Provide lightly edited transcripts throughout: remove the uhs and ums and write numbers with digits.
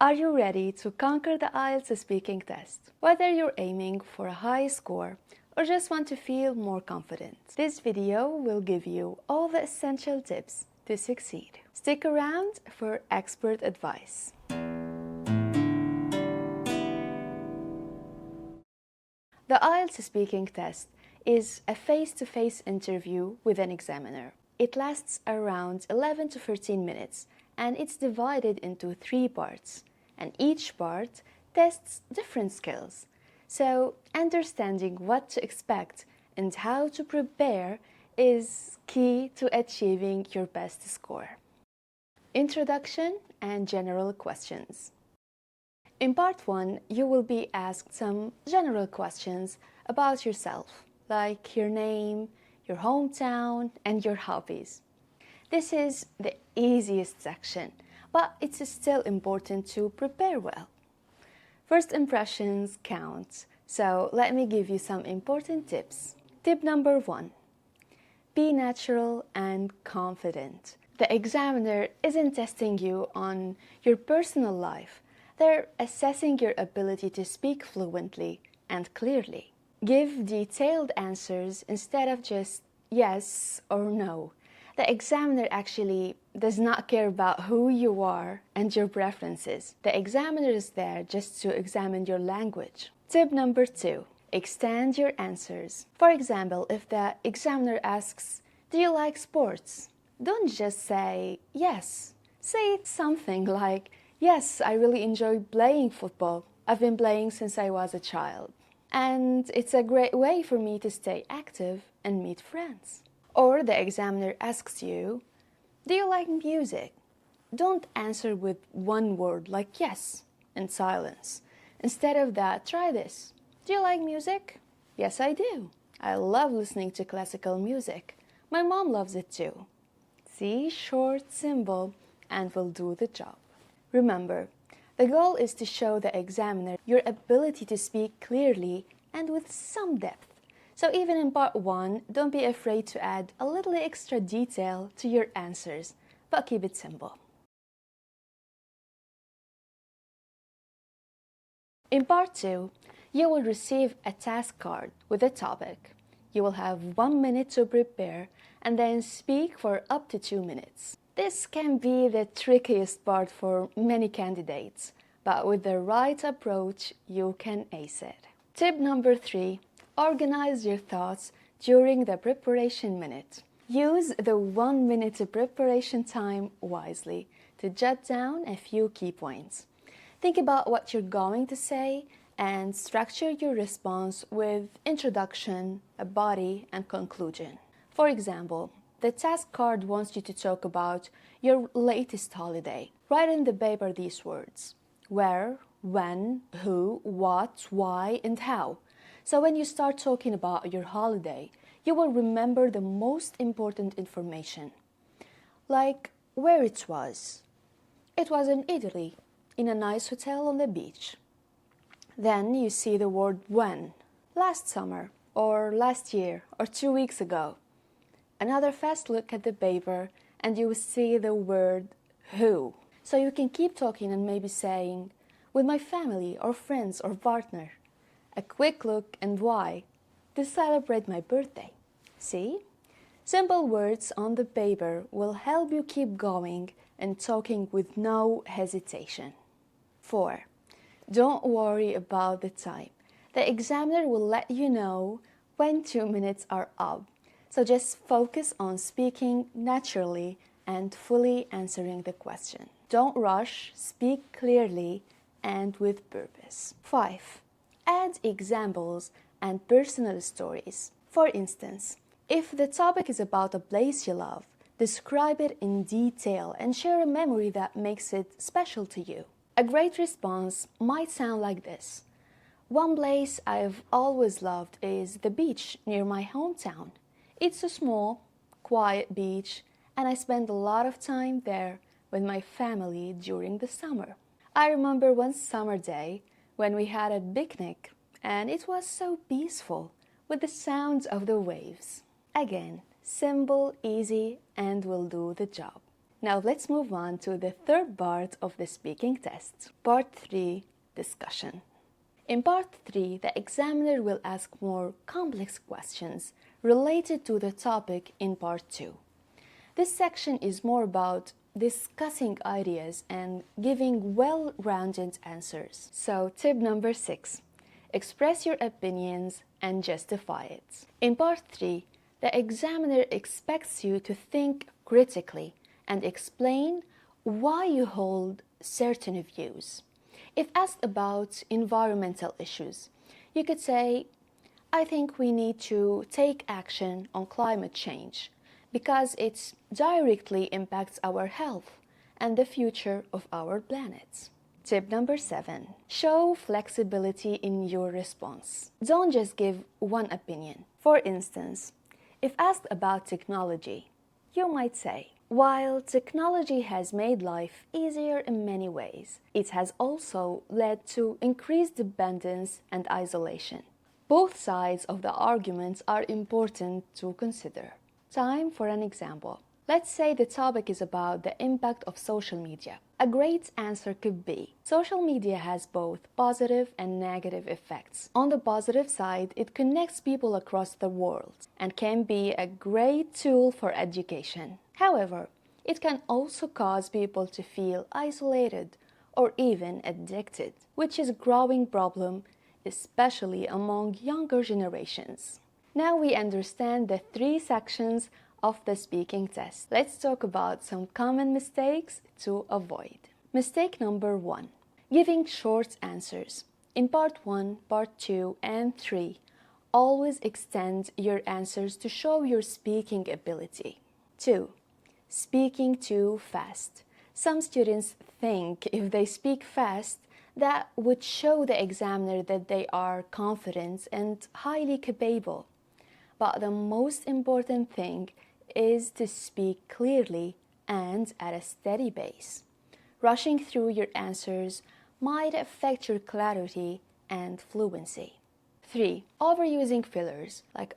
Are you ready to conquer the IELTS speaking test? Whether you're aiming for a high score or just want to feel more confident, this video will give you all the essential tips to succeed. Stick around for expert advice. The IELTS speaking test is a face-to-face interview with an examiner. It lasts around 11 to 13 minutes and it's divided into 3 parts. And each part tests different skills. So understanding what to expect and how to prepare is key to achieving your best score. Introduction and general questions. In part 1, you will be asked some general questions about yourself, like your name, your hometown, and your hobbies. This is the easiest section, but it's still important to prepare well. First impressions count, so let me give you some important tips. Tip number 1. Be natural and confident. The examiner isn't testing you on your personal life. They're assessing your ability to speak fluently and clearly. Give detailed answers instead of just yes or no. The examiner actually does not care about who you are and your preferences. The examiner is there just to examine your language. Tip number 2. Extend your answers. For example, if the examiner asks, "Do you like sports?" Don't just say yes. Say something like, "Yes, I really enjoy playing football. I've been playing since I was a child. And it's a great way for me to stay active and meet friends." Or the examiner asks you, "Do you like music?" Don't answer with one word like yes and silence. Instead of that, try this. "Do you like music?" "Yes, I do. I love listening to classical music. My mom loves it too." See, short, simple, and will do the job. Remember, the goal is to show the examiner your ability to speak clearly and with some depth. So even in part 1, don't be afraid to add a little extra detail to your answers, but keep it simple. In part 2, you will receive a task card with a topic. You will have 1 minute to prepare and then speak for up to 2 minutes. This can be the trickiest part for many candidates, but with the right approach, you can ace it. Tip number 3, organize your thoughts during the preparation minute. Use the 1 minute preparation time wisely to jot down a few key points. Think about what you're going to say and structure your response with introduction, a body, and conclusion. For example, the task card wants you to talk about your latest holiday. Write in the paper these words: where, when, who, what, why, and how. So when you start talking about your holiday, you will remember the most important information. Like where it was. It was in Italy, in a nice hotel on the beach. Then you see the word when. Last summer, or last year, or 2 weeks ago. Another fast look at the paper and you will see the word who. So you can keep talking and maybe saying, with my family or friends or partner. A quick look and why, to celebrate my birthday. See? Simple words on the paper will help you keep going and talking with no hesitation. 4. Don't worry about the time. The examiner will let you know when 2 minutes are up. So just focus on speaking naturally and fully answering the question. Don't rush, speak clearly and with purpose. 5. Add examples and personal stories. For instance, if the topic is about a place you love, describe it in detail and share a memory that makes it special to you. A great response might sound like this. One place I've always loved is the beach near my hometown. It's a small, quiet beach, and I spend a lot of time there with my family during the summer. I remember one summer day when we had a picnic, and it was so peaceful with the sounds of the waves. Again, simple, easy, and will do the job. Now let's move on to the third part of the speaking test. Part 3, discussion. In Part 3, the examiner will ask more complex questions related to the topic in Part 2. This section is more about discussing ideas and giving well-rounded answers. So, tip number 6, express your opinions and justify it. In Part 3, the examiner expects you to think critically and explain why you hold certain views. If asked about environmental issues, you could say, I think we need to take action on climate change because it directly impacts our health and the future of our planet. Tip number 7, show flexibility in your response. Don't just give one opinion. For instance, if asked about technology, you might say, while technology has made life easier in many ways, it has also led to increased dependence and isolation. Both sides of the argument are important to consider. Time for an example. Let's say the topic is about the impact of social media. A great answer could be, social media has both positive and negative effects. On the positive side, it connects people across the world and can be a great tool for education. However, it can also cause people to feel isolated or even addicted, which is a growing problem, especially among younger generations. Now we understand the 3 sections of the speaking test. Let's talk about some common mistakes to avoid. Mistake number 1, giving short answers. In Part 1, Part 2, and 3, always extend your answers to show your speaking ability. 2, speaking too fast. Some students think if they speak fast, that would show the examiner that they are confident and highly capable. But the most important thing is to speak clearly and at a steady pace. Rushing through your answers might affect your clarity and fluency. 3, overusing fillers like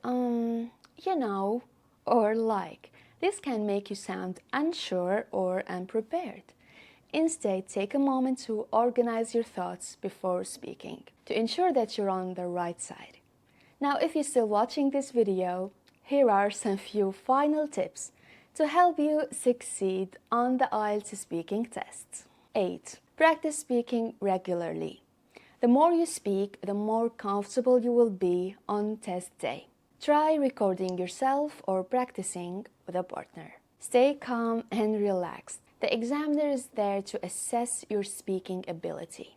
or like. This can make you sound unsure or unprepared. Instead, take a moment to organize your thoughts before speaking to ensure that you're on the right side. Now, if you're still watching this video, here are some few final tips to help you succeed on the IELTS speaking test. 8. Practice speaking regularly. The more you speak, the more comfortable you will be on test day. Try recording yourself or practicing with a partner. Stay calm and relaxed. The examiner is there to assess your speaking ability,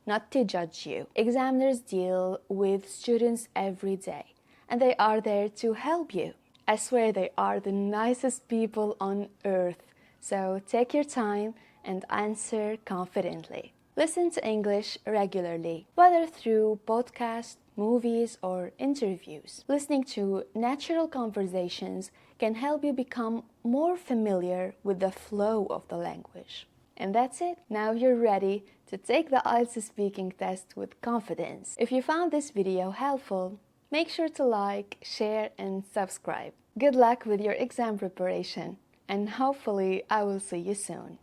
not to judge you. Examiners deal with students every day, and they are there to help you. I swear they are the nicest people on earth, so take your time and answer confidently. Listen to English regularly, whether through podcasts, movies, or interviews. Listening to natural conversations can help you become more familiar with the flow of the language. And that's it. Now you're ready to take the IELTS speaking test with confidence. If you found this video helpful, make sure to like, share, and subscribe. Good luck with your exam preparation, and hopefully I will see you soon.